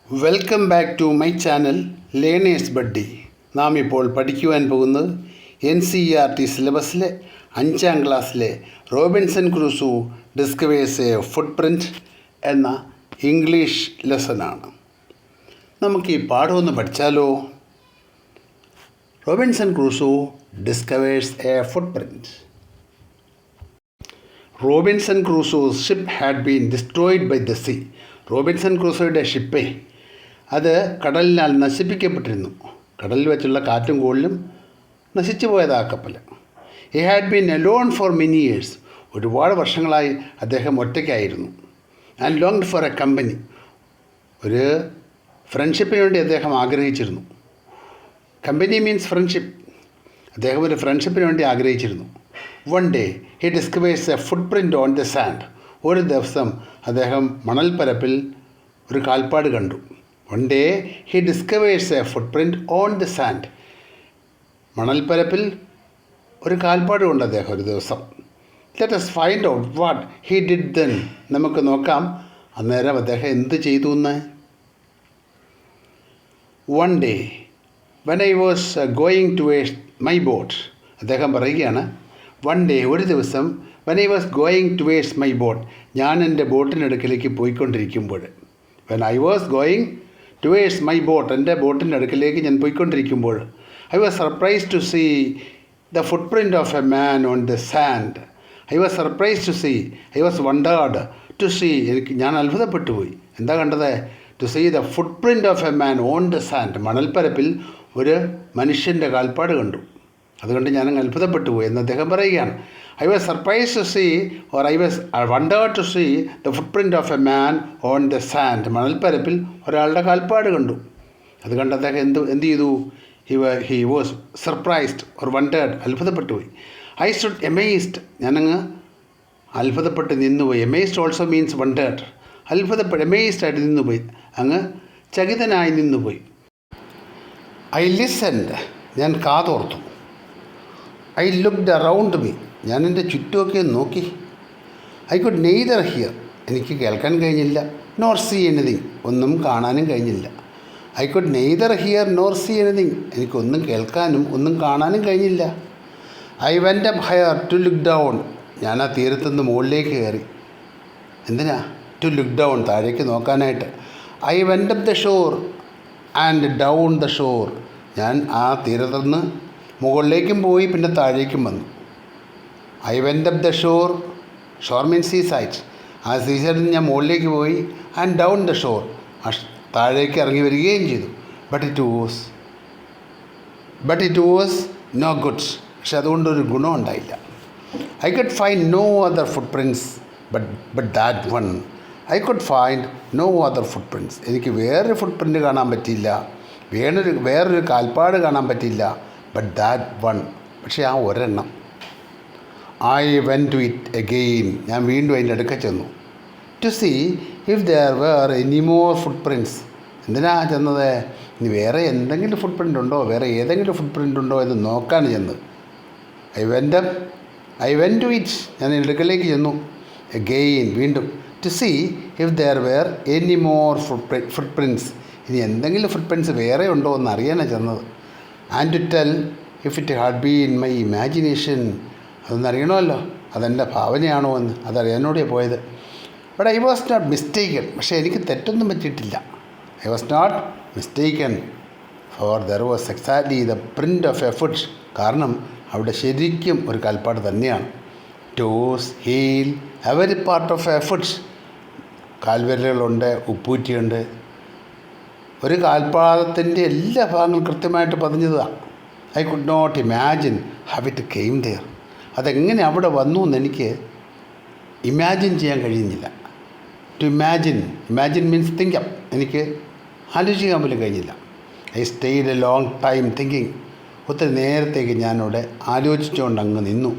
Welcome back to my channel learners buddy. നാം ഇപ്പോൾ പഠിക്കുവാൻ പോകുന്നത് NCERT സിലബസിലെ 5ാം ക്ലാസ്സിലെ Robinson Crusoe discovers a footprint എന്ന ഇംഗ്ലീഷ് ലെസനാണ്. നമുക്ക് ഈ പാഠം ഒന്ന് പഠിച്ചാലോ? Robinson Crusoe discovers a footprint. Robinson Crusoe's ship had been destroyed by the sea. Robinson ക്രൂസോയുടെ ഷിപ്പേ അത് കടലിനാൽ നശിപ്പിക്കപ്പെട്ടിരുന്നു. കടലിൽ വെച്ചുള്ള കാറ്റും കോളിലും നശിച്ചു പോയതാ കപ്പൽ. He had been alone for many years. ഒരുപാട് വർഷങ്ങളായി അദ്ദേഹം ഒറ്റയ്ക്കായിരുന്നു. And longed for a company. ഒരു ഫ്രണ്ട്ഷിപ്പിന് വേണ്ടി അദ്ദേഹം ആഗ്രഹിച്ചിരുന്നു. Company means friendship. അദ്ദേഹം ഒരു ഫ്രണ്ട്ഷിപ്പിന് വേണ്ടി ആഗ്രഹിച്ചിരുന്നു. One day he discovers a footprint on the sand. ഒരു ദിവസം അദ്ദേഹം മണൽപ്പരപ്പിൽ ഒരു കാൽപ്പാട് കണ്ടു. One day he discovers a footprint on the sand. മണൽപ്പരപ്പിൽ ഒരു കാൽപ്പാട് കൊണ്ട് അദ്ദേഹം ഒരു ദിവസം. Let us find out what he did then. നമുക്ക് നോക്കാം അന്നേരം അദ്ദേഹം എന്ത് ചെയ്തു എന്ന്. One day when I was going towards my boat. അദ്ദേഹം പറയുകയാണ്, വൺ ഡേ ഒരു ദിവസം when I was going towards my boat. ഞാൻ എൻ്റെ ബോട്ടിനടുക്കിലേക്ക് പോയിക്കൊണ്ടിരിക്കുമ്പോൾ. When I was going towards my boat, എൻ്റെ ബോട്ടിൻ്റെ അടുക്കിലേക്ക് ഞാൻ പോയിക്കൊണ്ടിരിക്കുമ്പോൾ I was surprise to see the footprint of a man on the sand. I was surprise to see, I was wondered to see. ഞാൻ അത്ഭുതപ്പെട്ടു പോയി. എന്താ കണ്ടത്? To see the footprint of a man on the sand. മണൽപ്പരപ്പിൽ ഒരു മനുഷ്യൻ്റെ കാൽപ്പാട് കണ്ടു. അതുകൊണ്ട് ഞാനങ്ങ് അത്ഭുതപ്പെട്ടു പോയി എന്ന് അദ്ദേഹം പറയുകയാണ്. I was surprise to see or I was wondered to see the footprint of a man on the sand. മണൽപ്പരപ്പിൽ ഒരാളുടെ കാൽപ്പാട് കണ്ടു. അത് കണ്ട് അദ്ദേഹം എന്ത് ചെയ്തു? He was surprised or wondered, അത്ഭുതപ്പെട്ടു പോയി. I stood amazed. ഞാനങ്ങ് അത്ഭുതപ്പെട്ട് നിന്നുപോയി. Amazed also means wondered. Amazed ആയിട്ട് നിന്നുപോയി, അങ്ങ് ചകിതനായി നിന്നുപോയി. I listened. ഞാൻ കാതോർത്തു. I looked around me. ഞാൻ എൻ്റെ ചുറ്റുമൊക്കെ നോക്കി. I could neither hear. എനിക്ക് കേൾക്കാൻ കഴിഞ്ഞില്ല. Nor see anything. ഒന്നും കാണാനും കഴിഞ്ഞില്ല. I could neither hear nor see anything. എനിക്കൊന്നും കേൾക്കാനും ഒന്നും കാണാനും കഴിഞ്ഞില്ല. I went up higher to look down. ഞാൻ ആ തീരത്തുനിന്ന് മുകളിലേക്ക് കയറി. എന്തിനാ? ടു ലുക്ക് ഡൗൺ, താഴേക്ക് നോക്കാനായിട്ട്. I went up the shore and down the shore. ഞാൻ ആ തീരത്തുനിന്ന് മുകളിലേക്കും പോയി, പിന്നെ താഴേക്കും വന്നു. I went up the shore. Shore means sea side. ആ സീ സൈഡിൽ നിന്ന് ഞാൻ മുകളിലേക്ക് പോയി. And down the shore. താഴേക്ക് ഇറങ്ങി വരികയും ചെയ്തു. But it was no goods. പക്ഷെ അതുകൊണ്ടൊരു ഗുണം ഉണ്ടായില്ല. I could find no other footprints but that one. I could find no other foot prints. എനിക്ക് വേറൊരു ഫുട് പ്രിൻറ്റ് കാണാൻ പറ്റിയില്ല. വേറൊരു കാൽപ്പാട് കാണാൻ പറ്റിയില്ല. But that one. പക്ഷേ ആ ഒരെണ്ണം. I went to it again. ഞാൻ വീണ്ടും അതിൻ്റെ അടുക്ക ചെന്നു. To see if there were any more footprints. എന്തിനാ ചെന്നത്? ഇനി വേറെ എന്തെങ്കിലും ഫുട് പ്രിൻ്റ് ഉണ്ടോ, വേറെ ഏതെങ്കിലും ഫുട് പ്രിൻ്റ് ഉണ്ടോ എന്ന് നോക്കാണ് ചെന്നത്. I went to it. ഞാൻ അടുക്കലേക്ക് ചെന്നു. അഗെയിൻ, വീണ്ടും. To see if there were any more footprints. ഇനി എന്തെങ്കിലും ഫുട് പ്രിൻറ്റ്സ് വേറെ ഉണ്ടോ എന്ന് അറിയാനാണ് ചെന്നത്. And to tell if it had been my imagination. അതൊന്നറിയണമല്ലോ, അതെൻ്റെ ഭാവനയാണോ എന്ന്. അതറിയാനോടെയാണ് പോയത്. But I was not mistaken. പക്ഷേ എനിക്ക് തെറ്റൊന്നും പറ്റിയിട്ടില്ല. I was not mistaken for there was exactly the print of a foot. കാരണം അവിടെ ശരിക്കും ഒരു കാൽപ്പാട് തന്നെയാണ്. Toes, heel, every part of a foot. കാൽവിരലുകളുണ്ട്, ഉപ്പൂറ്റിയുണ്ട്. ഒരു കാൽപ്പാദത്തിൻ്റെ എല്ലാ ഭാഗങ്ങളും കൃത്യമായിട്ട് പതിഞ്ഞതാണ്. I could not imagine how it came there. അതെങ്ങനെ അവിടെ വന്നു എന്ന് എനിക്ക് ഇമാജിൻ ചെയ്യാൻ കഴിയുന്നില്ല. To imagine means think up. എനിക്ക് ആലോചിക്കാൻ പോലും കഴിഞ്ഞില്ല. I stayed a long time thinking. ഒത്തിരി നേരത്തേക്ക് ഞാനിവിടെ ആലോചിച്ചുകൊണ്ട് അങ്ങ് നിന്നു.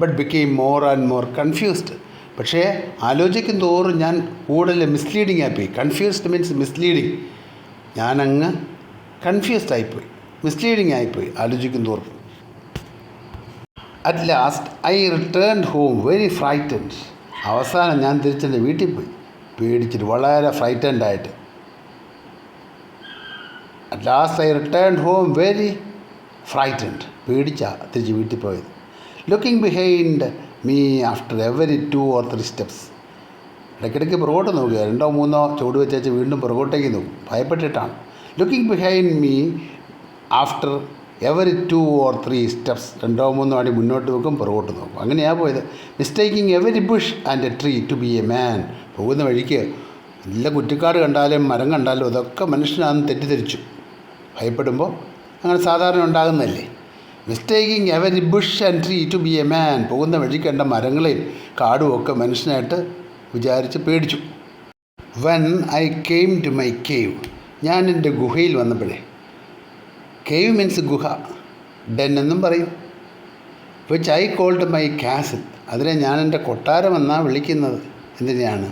But became more and more confused. പക്ഷേ ആലോചിക്കും തോറും ഞാൻ കൂടുതൽ മിസ്ലീഡിങ് ആയിപ്പോയി. Confused means misleading. ഞാനങ്ങ് കൺഫ്യൂസ്ഡ് ആയിപ്പോയി, മിസ്ലീഡിങ് ആയിപ്പോയി ആലോചിക്കും തോറും. At last I returned home very frightened. അവസാനം ഞാൻ തിരിച്ചെൻ്റെ വീട്ടിൽ പോയി, പേടിച്ചിട്ട് വളരെ ഫ്രൈറ്റൻഡ് ആയിട്ട്. At last I returned home very frightened. തിരിച്ച് വീട്ടിൽ പോയത്. Looking behind me after every 2 or 3 steps. ഇടയ്ക്കിടയ്ക്ക് പുറകോട്ട് നോക്കുക. 2 or 3 ചുവട് വെച്ചേച്ച് വീണ്ടും പുറകോട്ടേക്ക് നോക്കും, ഭയപ്പെട്ടിട്ടാണ്. Looking behind me after every 2 or 3 steps. 2 or 3 അടി മുന്നോട്ട് നോക്കും, പുറകോട്ട് നോക്കും. അങ്ങനെയാണ് പോയത്. Mistaking every bush and a tree to be a man. പോകുന്ന വഴിക്ക് നല്ല കുറ്റിക്കാട് കണ്ടാലും മരം കണ്ടാലും അതൊക്കെ മനുഷ്യനാണെന്ന് തെറ്റിദ്ധരിച്ചു. ഭയപ്പെടുമ്പോൾ അങ്ങനെ സാധാരണ ഉണ്ടാകുന്നതല്ലേ. Mistaking every bush and tree to be a man. പോകുന്ന വഴി കണ്ട മരങ്ങളെയും കാടും ഒക്കെ മനുഷ്യനായിട്ട് വിചാരിച്ച് പേടിച്ചു. When I came to my cave. ഞാൻ എൻ്റെ ഗുഹയിൽ വന്നപ്പോഴേ, കേവ് മീൻസ് ഗുഹ, ഡെൻ എന്നും പറയും. Which I called my castle. അതിനെ ഞാൻ എൻ്റെ കൊട്ടാരമെന്നാണ് വിളിക്കുന്നത്. എന്തിനെയാണ്?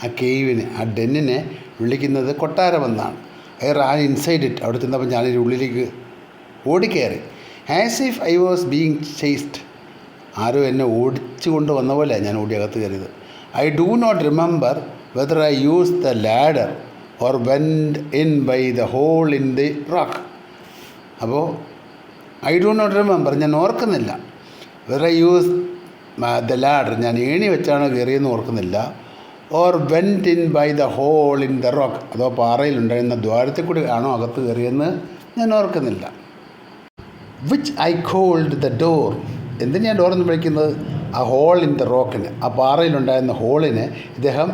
ആ കേവിനെ, ആ ഡെന്നിനെ വിളിക്കുന്നത് കൊട്ടാരമെന്നാണ്. I ran inside it. അവിടെ ചെന്നപ്പോൾ ഞാനൊരു ഉള്ളിലേക്ക് ഓടിക്കയറി. As if I was being chased. ആരോ എന്നെ ഓടിച്ചു കൊണ്ട് വന്ന പോലെ ഞാൻ ഓടി അകത്ത് കയറിയത്. I do not remember whether I use the ladder or went in by the hole in the rock. അപ്പോൾ ഐ ഡു നോട്ട് റിമെമ്പർ, ഞാൻ ഓർക്കുന്നില്ല. Whether I use the ladder, ഞാൻ ഏണി വെച്ചാണ് കയറിയെന്ന് ഓർക്കുന്നില്ല. Or went in by the hole in the rock, അതോ പാറയിലുണ്ടായിരുന്ന ദ്വാരത്തിൽ കൂടി ആണോ അകത്ത് കയറിയെന്ന് ഞാൻ ഓർക്കുന്നില്ല. Which I called the door. എന്തിനാണ് ഡോറെന്ന് വിളിക്കുന്നത്? ആ ഹോൾ ഇൻ ദ റോക്കിന്, ആ പാറയിലുണ്ടായിരുന്ന ഹോളിനെ ഇദ്ദേഹം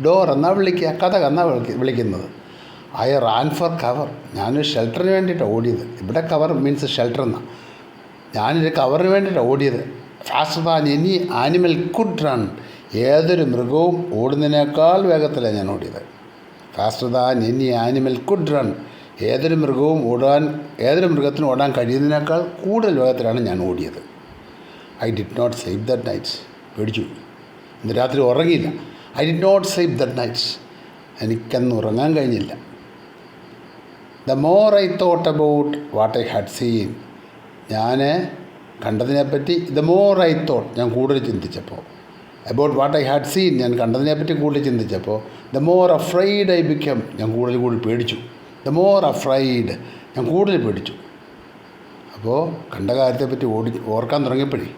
ഡോർ എന്നാണ് വിളിക്കുക, കതക് എന്നാണ് വിളിക്കുന്നത്. I ran for cover. ഞാനൊരു ഷെൽട്ടറിന് വേണ്ടിയിട്ടാണ് ഓടിയത്. ഇവിടെ കവർ മീൻസ് ഷെൽട്ടർ എന്നാണ്. ഞാനൊരു കവറിന് വേണ്ടിയിട്ടാണ് ഓടിയത്. Faster than any animal could run. ഏതൊരു മൃഗവും ഓടുന്നതിനേക്കാൾ വേഗത്തിലാണ് ഞാൻ ഓടിയത്. Faster than any animal could run. ഏതൊരു മൃഗത്തിനും ഓടാൻ കഴിയുന്നതിനേക്കാൾ കൂടുതൽ വേഗത്തിലാണ് ഞാൻ ഓടിയത്. I did not sleep that night. പേടിച്ചു. ഇന്ന് രാത്രി ഉറങ്ങിയില്ല. I did not sleep that night. എനിക്കന്ന് ഉറങ്ങാൻ കഴിഞ്ഞില്ല. The more I thought about what I had seen. ഞാൻ കണ്ടതിനെപ്പറ്റി, ദ മോർ ഐ തോട്ട്, ഞാൻ കൂടുതൽ ചിന്തിച്ചപ്പോൾ, about what I had seen, ഞാൻ കണ്ടതിനെപ്പറ്റി കൂടുതൽ ചിന്തിച്ചപ്പോൾ, the more afraid I become, ഞാൻ കൂടുതൽ പേടിച്ചു. ദ മോർ അഫ്രൈഡ്, ഞാൻ കൂടുതൽ പേടിച്ചു. അപ്പോൾ കണ്ട കാര്യത്തെപ്പറ്റി ഓർക്കാൻ തുടങ്ങിയപ്പോഴേ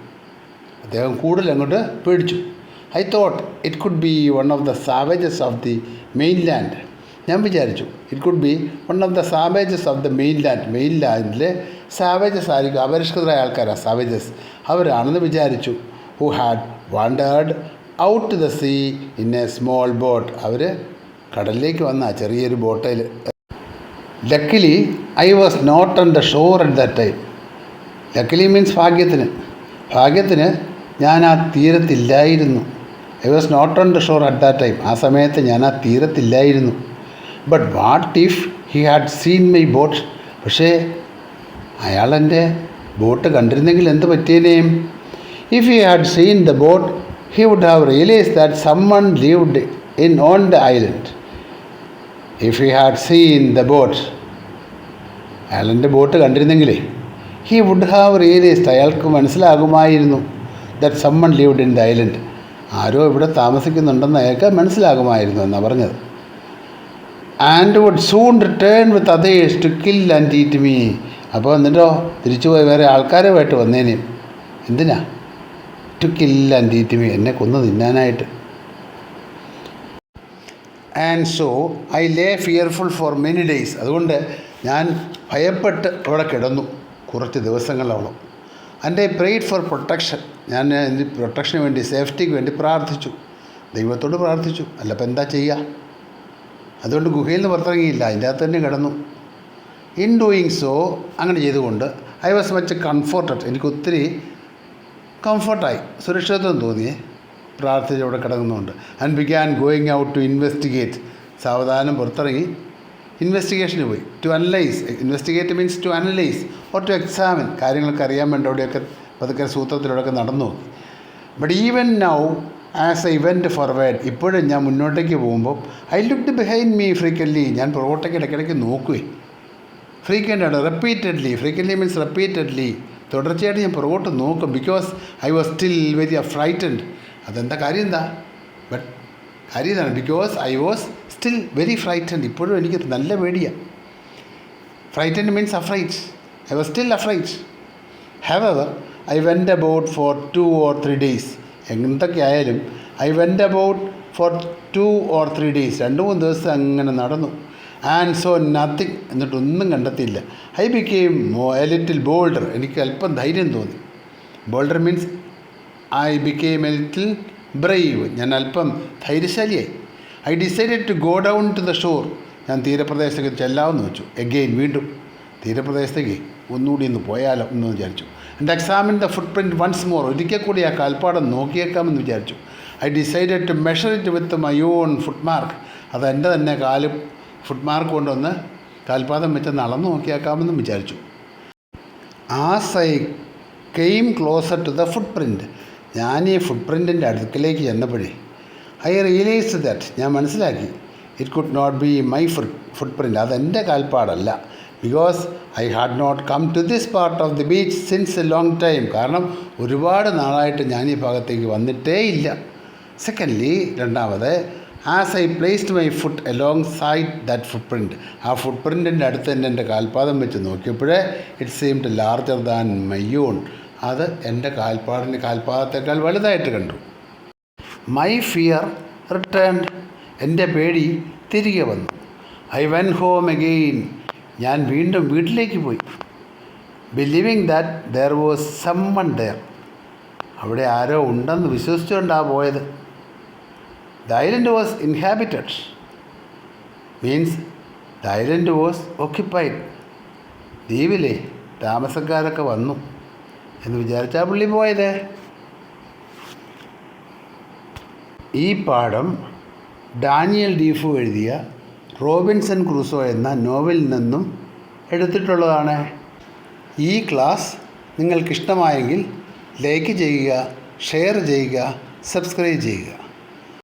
അദ്ദേഹം കൂടുതൽ അങ്ങോട്ട് പേടിച്ചു. I thought it could be one of the savages of the mainland. ഞാൻ വിചാരിച്ചു it could be one of the savages of the mainland. മെയിൻലാൻഡിലെ സാവേജസ് ആയിരിക്കും, അപരിഷ്കൃതരായ ആൾക്കാരാണ് സാവേജസ്, അവരാണെന്ന് വിചാരിച്ചു. Who had wandered out to the sea in a small boat. അവർ കടലിലേക്ക് വന്ന ചെറിയൊരു ബോട്ടിൽ. Luckily I was not on the shore at that time. Luckily means ഭാഗ്യത്തിന് ഞാൻ ആ തീരത്തില്ലായിരുന്നു. I was not on the shore at that time. ആ സമയത്ത് ഞാൻ ആ തീരത്തില്ലായിരുന്നു. But what if he had seen my boat. പക്ഷേ അയാളെൻ്റെ ബോട്ട് കണ്ടിരുന്നെങ്കിൽ എന്ത് പറ്റിയേനേയും? If he had seen the boat he would have realise that someone lived on the island. If he had seen the boat, അയാളെൻ്റെ boat കണ്ടിരുന്നെങ്കിലേ, he would have realised, അയാൾക്ക് മനസ്സിലാകുമായിരുന്നു, that someone lived in the island, ആരോ ഇവിടെ താമസിക്കുന്നുണ്ടെന്ന് അയാൾക്ക് മനസ്സിലാകുമായിരുന്നു എന്നാണ് പറഞ്ഞത്. And would soon return with others to kill and eat me. അപ്പോൾ എന്നിട്ടോ തിരിച്ചുപോയി വേറെ ആൾക്കാരുമായിട്ട് വന്നേനെയും. എന്തിനാ? To kill and eat me, എന്നെ കൊന്നു തിന്നാനായിട്ട്. And so I lay fearful for many days. അതുകൊണ്ട് ഞാൻ ഭയപ്പെട്ട് അവിടെ കിടന്നു കുറച്ച് ദിവസങ്ങളോളം. And I prayed for protection. ഞാൻ എൻ്റെ പ്രൊട്ടക്ഷന് വേണ്ടി, സേഫ്റ്റിക്ക് വേണ്ടി പ്രാർത്ഥിച്ചു, ദൈവത്തോട് പ്രാർത്ഥിച്ചു. അല്ലപ്പോൾ എന്താ ചെയ്യുക? അതുകൊണ്ട് ഗുഹയിൽ നിന്ന് പുറത്തിറങ്ങിയില്ല, അതിൻ്റെ അകത്ത് തന്നെ കിടന്നു. ഇൻ ഡൂയിങ് സോ, അങ്ങനെ ചെയ്തുകൊണ്ട് ഐ വാസ് മച്ച് കംഫർട്ടഡ്, എനിക്ക് ഒത്തിരി കംഫർട്ടായി, സുരക്ഷിതത്വം തോന്നിയേ പ്രാർത്ഥിച്ച് അവിടെ കിടക്കുന്നുണ്ട്. And began going out to investigate. സാവധാനം പുറത്തിറങ്ങി ഇൻവെസ്റ്റിഗേഷന് പോയി. To analyse, investigate means to analyse or to examine. കാര്യങ്ങളൊക്കെ അറിയാൻ വേണ്ടി അവിടെയൊക്കെ പതുക്കെ സൂത്രത്തിലൂടെയൊക്കെ നടന്നു നോക്കി. But even now as I went forward, ഇപ്പോഴും ഞാൻ മുന്നോട്ടേക്ക് പോകുമ്പോൾ I looked behind me frequently, ഞാൻ പുറകോട്ടേക്ക് ഇടയ്ക്കിടയ്ക്ക് നോക്കുവേ. ഫ്രീക്വൻ്റാണ്, റിപ്പീറ്റഡ്ലി. ഫ്രീക്വൻ്റ്ലി മീൻസ് റിപ്പീറ്റഡ്ലി, തുടർച്ചയായിട്ട് ഞാൻ പുറകോട്ട് നോക്കും. Because I was still very frightened. അതെന്താ കാര്യം? എന്താ ബട്ട് കാര്യം ഇതാണ്, because I was still very frightened. ഇപ്പോഴും എനിക്ക് നല്ല പേടിയാണ്. Frightened means afraid. I was still afraid. However, I went about for 2 or 3 days. എന്തൊക്കെയായാലും I went about for 2 or 3 days. 2-3 ദിവസം അങ്ങനെ നടന്നു. ആൻഡ് സോ നത്തിങ്, എന്നിട്ടൊന്നും കണ്ടെത്തിയില്ല. I became a little bolder, എനിക്ക് അല്പം ധൈര്യം തോന്നി. Bolder means I became a little brave, ഞാൻ അല്പം ധൈര്യശാലിയായി. I decided to go down to the shore, ഞാൻ തീരപ്രദേശത്തേക്ക് ചെല്ലാമെന്ന് വെച്ചു. എഗെയിൻ, വീണ്ടും തീരപ്രദേശത്തേക്ക് ഒന്നുകൂടി ഒന്ന് പോയാലോ എന്ന് വിചാരിച്ചു. And examine the footprint once more, ഒരിക്കൽ കൂടി ആ കാൽപ്പാടം നോക്കിയേക്കാമെന്ന് വിചാരിച്ചു. I decided to measure it with my own foot mark, അത് എൻ്റെ തന്നെ ഫുട് മാർക്ക് കൊണ്ടൊന്ന് കാൽപാദം വെച്ച് നടന്നു നോക്കിയേക്കാമെന്നും വിചാരിച്ചു. As I came closer to the footprint, ഞാൻ ഈ ഫുട് പ്രിൻറ്റിൻ്റെ അടുക്കിലേക്ക് ചെന്നപ്പോഴേ ഐ റിയലൈസ്ഡ് ദാറ്റ്, ഞാൻ മനസ്സിലാക്കി, it could not be my footprint, അതെൻ്റെ കാൽപ്പാടല്ല. Because I had not come to this part of the beach since a long time, കാരണം ഒരുപാട് നാളായിട്ട് ഞാൻ ഈ ഭാഗത്തേക്ക് വന്നിട്ടേ ഇല്ല. സെക്കൻഡ്ലി, രണ്ടാമത്, as I placed my foot alongside that footprint, ആ ഫുട് പ്രിൻറ്റിൻ്റെ അടുത്ത് തന്നെ എൻ്റെ കാൽപാദം വെച്ച് നോക്കിയപ്പോഴേ it seemed larger than my own, അത് എൻ്റെ കാൽപാദത്തേക്കാൾ വലുതായിട്ട് കണ്ടു. മൈ ഫിയർ റിട്ടേൺഡ്, എൻ്റെ പേടി തിരികെ വന്നു. ഐ വെൻ ഹോം അഗെയിൻ, ഞാൻ വീണ്ടും വീട്ടിലേക്ക് പോയി. Believing that there was someone there, അവിടെ ആരോ ഉണ്ടെന്ന് വിശ്വസിച്ചുകൊണ്ടാണ് പോയത്. The island was inhabited means the island was occupied, ദ്വീപിലെ താമസക്കാരൊക്കെ വന്നു എന്ന് വിചാരിച്ചാൽ പുള്ളി പോയത്. ഈ പാഠം ഡാനിയൽ ഡീഫു എഴുതിയ റോബിൻസൺ ക്രൂസോ എന്ന നോവലിൽ നിന്നും എടുത്തിട്ടുള്ളതാണ്. ഈ ക്ലാസ് നിങ്ങൾക്കിഷ്ടമായെങ്കിൽ ലൈക്ക് ചെയ്യുക, ഷെയർ ചെയ്യുക, സബ്സ്ക്രൈബ് ചെയ്യുക.